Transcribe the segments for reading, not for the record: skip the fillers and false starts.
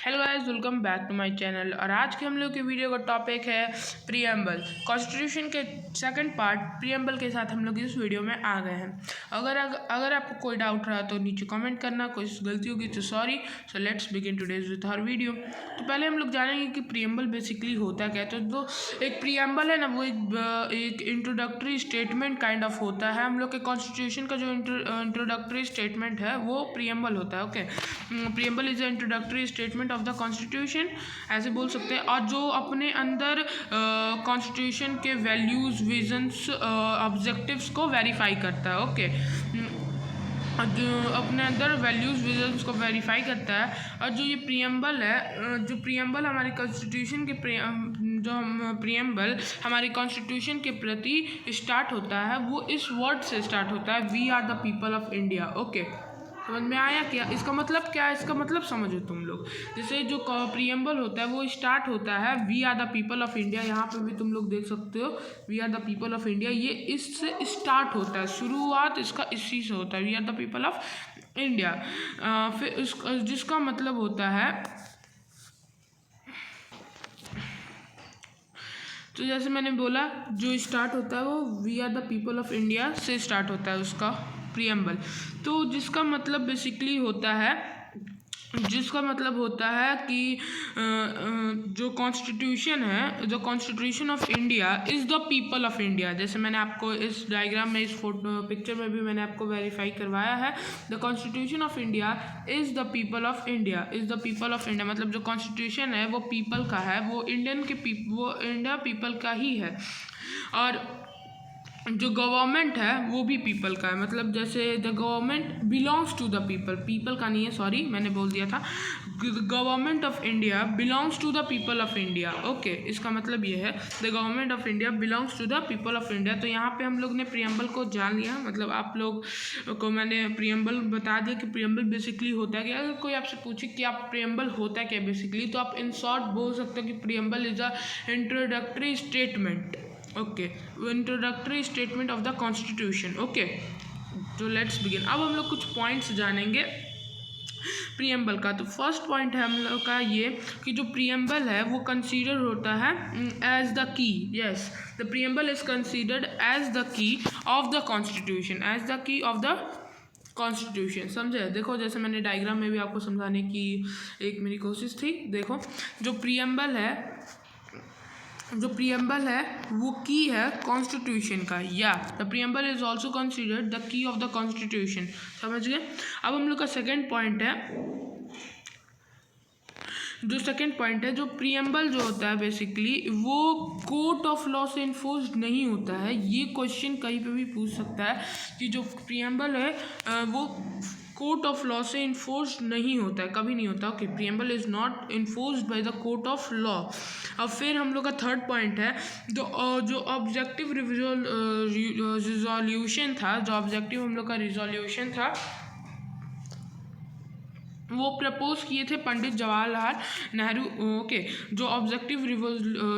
Hello guys, welcome back to my channel. और आज के हम लोग के वीडियो का टॉपिक है प्रीएम्बल। कॉन्स्टिट्यूशन के सेकंड पार्ट प्रीएम्बल के साथ हम लोग इस वीडियो में आ गए हैं। अगर आपको कोई डाउट रहा तो नीचे कमेंट करना, कोई गलती होगी तो sorry. So let's begin today's with our video. तो पहले हम लोग जानेंगे कि प्रीएम्बल बेसिकली होता क्या है। तो एक प्रीएम्बल है ना, वो एक इंट्रोडक्टरी स्टेटमेंट काइंड ऑफ होता है। हम लोग के कॉन्स्टिट्यूशन का जो इंट्रोडक्टरी स्टेटमेंट है वो प्रीएम्बल होता है। Okay, preamble is a introductory statement of the constitution, ऐसे बोल सकते हैं। और जो अपने अंदर कॉन्स्टिट्यूशन के वैल्यूज, विजन्स, ऑब्जेक्टिव्स को वेरीफाई करता है। ओके, जो अपने अंदर वैल्यूज़, विजन्स को वेरीफाई करता है। और जो ये प्रीएम्बल है, जो प्रीएम्बल हमारी कॉन्स्टिट्यूशन के प्रीएम्बल हमारी कॉन्स्टिट्यूशन के प्रति स्टार्ट होता है, वो इस वर्ड से स्टार्ट होता है, we are the people of India. Okay, समझ में आया क्या? इसका मतलब क्या है? इसका मतलब समझो तुम लोग। जैसे जो प्रीएम्बल होता है वो स्टार्ट होता है we are the people of India. यहाँ पे भी तुम लोग देख सकते हो we are the people of India, ये इससे स्टार्ट होता है, शुरुआत इसका इसी से होता है, we are the people of India. फिर जिसका मतलब होता है, तो जैसे मैंने बोला जो स्टार्ट होता है वो we are the people of India से स्टार्ट होता है उसका प्रीएम्बल। तो जिसका मतलब बेसिकली होता है, जिसका मतलब होता है कि जो कॉन्स्टिट्यूशन है, जो constitution of India is the people of India. जैसे मैंने आपको इस डायग्राम में, इस फोटो पिक्चर में भी मैंने आपको वेरीफाई करवाया है। The constitution of India is the people of India, is the people of India. मतलब जो कॉन्स्टिट्यूशन है वो पीपल का है, वो इंडियन के वो इंडिया पीपल का ही है। और जो गवर्नमेंट है वो भी पीपल का है। मतलब जैसे the government belongs to the people, people का नहीं है, सॉरी मैंने बोल दिया था। Government of India belongs to the people of India. Okay, इसका मतलब ये है the government of India belongs to the people of India. तो यहाँ पे हम लोग ने प्रीएम्बल को जान लिया। मतलब आप लोग को मैंने प्रीएम्बल बता दिया कि प्रीएम्बल बेसिकली होता है क्या। अगर कोई आपसे पूछे कि आप प्रीएम्बल होता है क्या बेसिकली, तो आप इन शॉर्ट बोल सकते हो कि preamble is a introductory statement. Okay, introductory statement of the constitution. Okay, तो लेट्स बिगिन। अब हम लोग कुछ पॉइंट्स जानेंगे प्रीएम्बल का। तो फर्स्ट पॉइंट है हम लोग का ये कि जो प्रीएम्बल है वो कंसीडर होता है as the key. Yes, the preamble is considered as the key of the constitution, as the key of the constitution. समझे? देखो, जैसे मैंने डायग्राम में भी आपको समझाने की एक मेरी कोशिश थी। देखो, जो प्रीएम्बल है वो की है कॉन्स्टिट्यूशन का, या the preamble is also considered the key of the constitution. समझ गए? अब हम लोग का सेकेंड पॉइंट है, जो प्रीएम्बल जो होता है बेसिकली वो कोर्ट ऑफ लॉ से इन्फोर्स्ड नहीं होता है। ये क्वेश्चन कहीं पे भी पूछ सकता है कि जो प्रीएम्बल है वो कोर्ट ऑफ लॉ से इन्फोर्स्ड नहीं होता है, कभी नहीं होता। Okay, preamble is not enforced by the court of law. अब फिर हम लोग का थर्ड पॉइंट है, जो ऑब्जेक्टिव रिजोल्यूशन था, जो ऑब्जेक्टिव हम लोग का रिजोल्यूशन था वो प्रपोज किए थे पंडित जवाहरलाल नेहरू। ओके, जो ऑब्जेक्टिव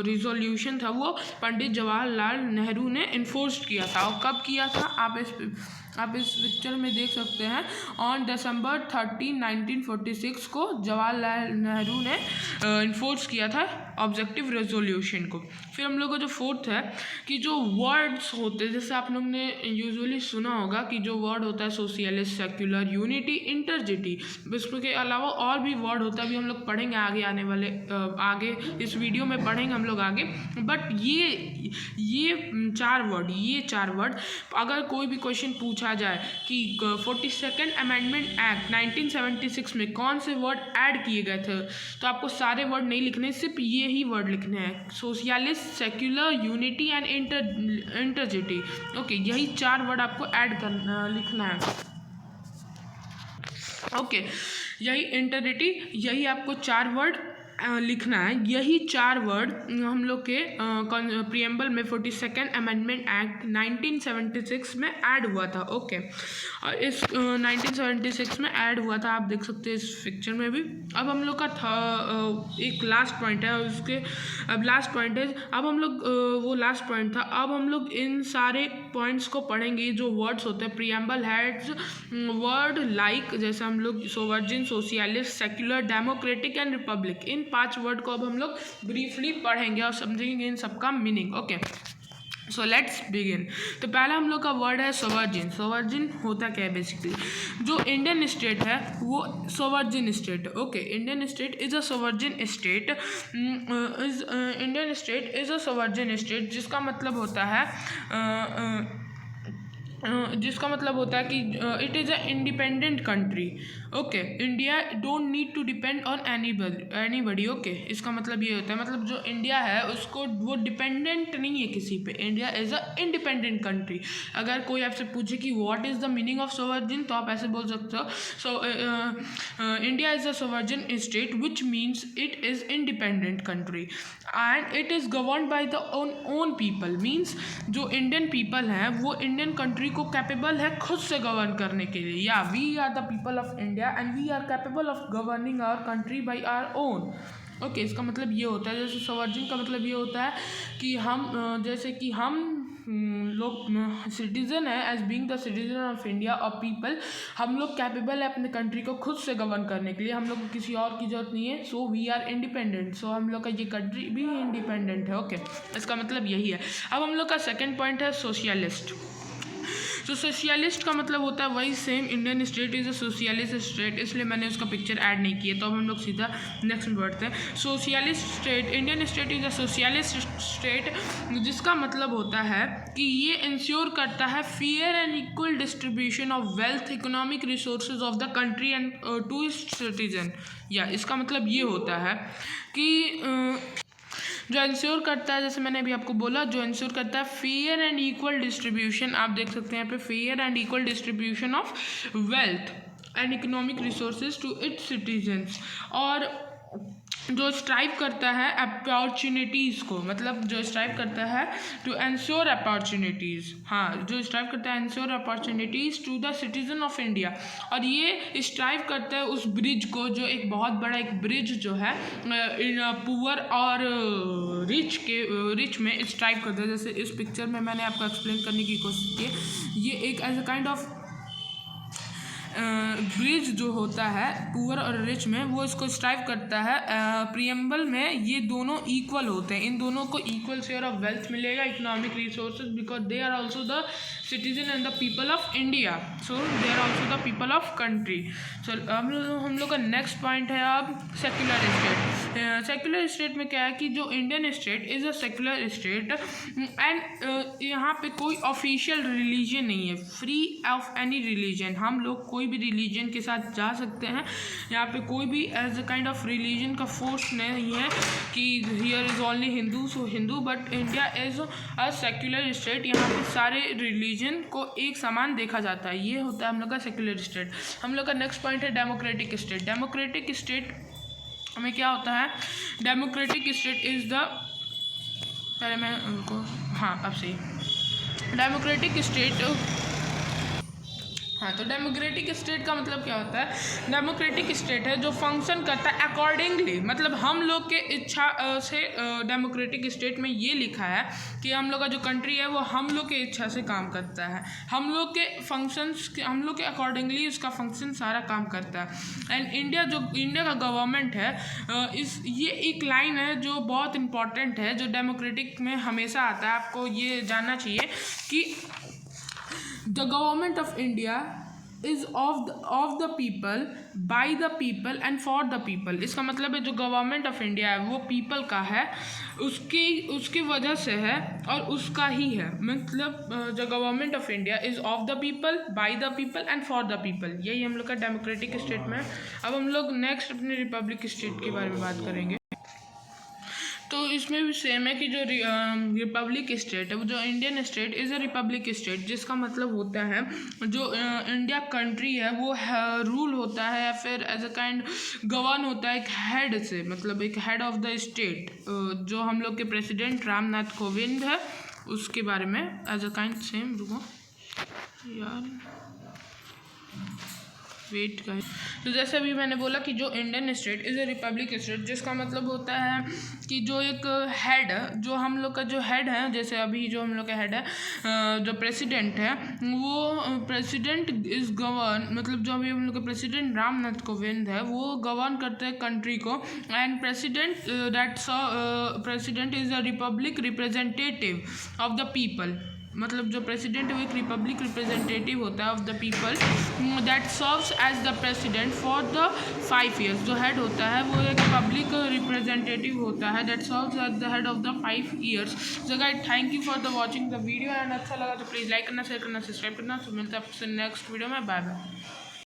रिजोल्यूशन था वो पंडित जवाहरलाल नेहरू ने इन्फोर्स किया था। और कब किया था आप इस पिक्चर में देख सकते हैं। ऑन December 13, 1946 को जवाहरलाल नेहरू ने इन्फोर्स किया था ऑब्जेक्टिव रेजोल्यूशन को। फिर हम लोग का जो फोर्थ है कि जो वर्ड्स होते हैं, जैसे आप लोग ने यूजुअली सुना होगा कि जो वर्ड होता है सोशलिस्ट, सेक्युलर, यूनिटी, इंटरजिटी, इसके अलावा और भी वर्ड होता है, अभी हम लोग पढ़ेंगे आगे आने वाले आगे इस वीडियो में पढ़ेंगे हम लोग आगे। बट ये चार वर्ड अगर कोई भी क्वेश्चन पूछा जाए कि 42nd अमेंडमेंट एक्ट 1976 में कौन से वर्ड ऐड किए गए थे, तो आपको सारे वर्ड नहीं लिखने, सिर्फ ये ही वर्ड लिखने हैं, socialist, secular, unity and integrity. Okay, यही 4 वर्ड आपको ऐड करना, लिखना है। ओके, यही इंटरजिटी, यही आपको 4 वर्ड लिखना है। यही 4 वर्ड हम लोग के प्रीएम्बल में 42nd अमेंडमेंट एक्ट 1976 में ऐड हुआ था। ओके, और इस 1976 में ऐड हुआ था, आप देख सकते हैं इस पिक्चर में भी। अब हम लोग का एक लास्ट पॉइंट है, उसके अब लास्ट पॉइंट है, अब हम लोग वो लास्ट पॉइंट था। अब हम लोग इन सारे पॉइंट्स को पढ़ेंगे, जो वर्ड्स होते हैं प्रीएम्बल हैड्स वर्ड लाइक, जैसे हम लोग sovereign, socialist, secular, democratic and republic, इन 5 वर्ड को अब हम लोग ब्रीफली पढ़ेंगे और समझेंगे इन सबका meaning. Okay, so let's begin. तो पहला हम लोग का वर्ड है सोवर्जिन। सोवर्जिन होता क्या है बेसिकली, जो इंडियन स्टेट है वो सोवर्जिन स्टेट है। Okay, Indian state is a sovereign state, Indian state is a sovereign state, जिसका मतलब होता है कि it is a independent country. Okay, India don't need to depend on anybody. Okay, इसका मतलब ये होता है, मतलब जो इंडिया है उसको वो डिपेंडेंट नहीं है किसी पे। India is a independent country. अगर कोई आपसे पूछे कि what is the meaning of sovereign, तो आप ऐसे बोल सकते हो, so India is a sovereign state which means it is independent country and it is govern by the own people. Means जो इंडियन पीपल हैं वो इंडियन कंट्री को कैपेबल है खुद से गवर्न करने के लिए। या we are the people of India and we are capable of governing our country by our own. Okay, इसका मतलब ये होता है, जैसे सोवर्जिन का मतलब ये होता है कि हम जैसे कि हम लोग सिटीज़न है, as being the citizen of India और पीपल, हम लोग कैपेबल है अपने कंट्री को खुद से गवर्न करने के लिए, हम लोग को किसी और की ज़रूरत नहीं है। सो वी आर इंडिपेंडेंट, सो हम लोग का ये कंट्री भी इंडिपेंडेंट है। ओके, इसका मतलब यही है। अब हम लोग का सेकेंड पॉइंट है सोशलिस्ट। तो सोशलिस्ट का मतलब होता है वही same, Indian state is a socialist state, इसलिए मैंने उसका पिक्चर ऐड नहीं किया। तो अब हम लोग सीधा नेक्स्ट में बढ़ते हैं। Socialist state, Indian state is a socialist state, जिसका मतलब होता है कि ये इंश्योर करता है fair and equal distribution of wealth, economic resources of the country and to its citizen. या इसका मतलब ये होता है कि जो इंश्योर करता है, जैसे मैंने अभी आपको बोला, जो इंश्योर करता है फेयर एंड इक्वल डिस्ट्रीब्यूशन, आप देख सकते हैं यहाँ पे, fair and equal distribution of wealth and economic resources to its citizens, और जो स्ट्राइव करता है अपॉर्चुनिटीज़ को, मतलब जो स्ट्राइव करता है टू एंश्योर अपॉर्चुनिटीज़, हाँ, जो स्ट्राइव करता है ensure opportunities to the citizen of India. और ये स्ट्राइव करता है उस ब्रिज को, जो एक बहुत बड़ा एक ब्रिज जो है पुअर और रिच में स्ट्राइव करता है। जैसे इस पिक्चर में मैंने आपको एक्सप्लेन करने की कोशिश की, ये एक as a kind of bridge जो होता है पुअर और रिच में, वो इसको स्ट्राइव करता है। प्रीएम्बल में ये दोनों इक्वल होते हैं, इन दोनों को इक्वल शेयर ऑफ वेल्थ मिलेगा, economic resources, because they are also the citizen and the people of India, so they are also the people of country. So हम लोग का नेक्स्ट पॉइंट है अब सेक्युलर स्टेट। सेक्युलर स्टेट में क्या है कि जो Indian state is a secular state and यहाँ पे कोई ऑफिशियल रिलीजन नहीं है, फ्री ऑफ एनी रिलीजन, हम लोग कोई भी रिलीजन के साथ जा सकते हैं। यहाँ पे कोई भी as a kind of religion का फोर्स नहीं है कि here is only Hindu so Hindu, but India is a secular state, यहाँ पे सारे रिलीजन को एक समान देखा जाता है। ये होता है हम लोग का सेक्युलर स्टेट। हम लोग का नेक्स्ट पॉइंट है डेमोक्रेटिक स्टेट। डेमोक्रेटिक स्टेट में क्या होता है, डेमोक्रेटिक स्टेट इज़ द, पहले मैं उनको, हाँ अब सही, डेमोक्रेटिक स्टेट, हाँ, तो डेमोक्रेटिक स्टेट का मतलब क्या होता है, डेमोक्रेटिक स्टेट है जो फंक्शन करता है अकॉर्डिंगली, मतलब हम लोग के इच्छा से। डेमोक्रेटिक स्टेट में ये लिखा है कि हम लोग का जो कंट्री है वो हम लोग के इच्छा से काम करता है, हम लोग के फंक्शंस, हम लोग के अकॉर्डिंगली उसका फंक्शन सारा काम करता है। एंड इंडिया का गवर्नमेंट है, ये एक लाइन है जो बहुत इंपॉर्टेंट है, जो डेमोक्रेटिक में हमेशा आता है, आपको ये जानना चाहिए कि the government of India is of the people, by the people and for the people। इसका मतलब है जो गवर्नमेंट ऑफ इंडिया है वो पीपल का है, उसकी वजह से है और उसका ही है। मतलब the government of India is of the people, by the people and for the people, यही हम लोग का डेमोक्रेटिक स्टेट में। अब हम लोग नेक्स्ट अपने रिपब्लिक स्टेट के बारे में बात करेंगे। तो इसमें भी सेम है कि जो रिपब्लिक स्टेट है, वो जो Indian state is a republic state, जिसका मतलब होता है जो इंडिया कंट्री है वो रूल होता है या फिर एज अ काइंड गवर्न होता है एक हेड से, मतलब एक हेड ऑफ द स्टेट, जो हम लोग के प्रेसिडेंट रामनाथ कोविंद है, उसके बारे में एज अ काइंड सेम। रुको यार, वेट का। तो जैसे अभी मैंने बोला कि जो Indian state is a Republic state, जिसका मतलब होता है कि जो एक हेड, जो हम लोग का जो हेड है, जैसे अभी जो हम लोग का हेड है, जो प्रेसिडेंट है, वो प्रेसिडेंट इज़ गवर्न, मतलब जो अभी हम लोग का प्रेसिडेंट रामनाथ कोविंद है, वो गवर्न करते हैं कंट्री को। And president is a republic representative of the people, मतलब जो प्रेसिडेंट है वो एक रिपब्लिक रिप्रेजेंटेटिव होता है of the people, that serves as the president for the 5 years। जो हेड होता है वो एक पब्लिक रिप्रेजेंटेटिव होता है that serves as the head of the 5 years। So guys, thank you for the watching the video, and अच्छा लगा तो प्लीज़ लाइक करना, शेयर करना, सब्सक्राइब करना। तो मिलते हैं आपसे नेक्स्ट वीडियो में। Bye bye.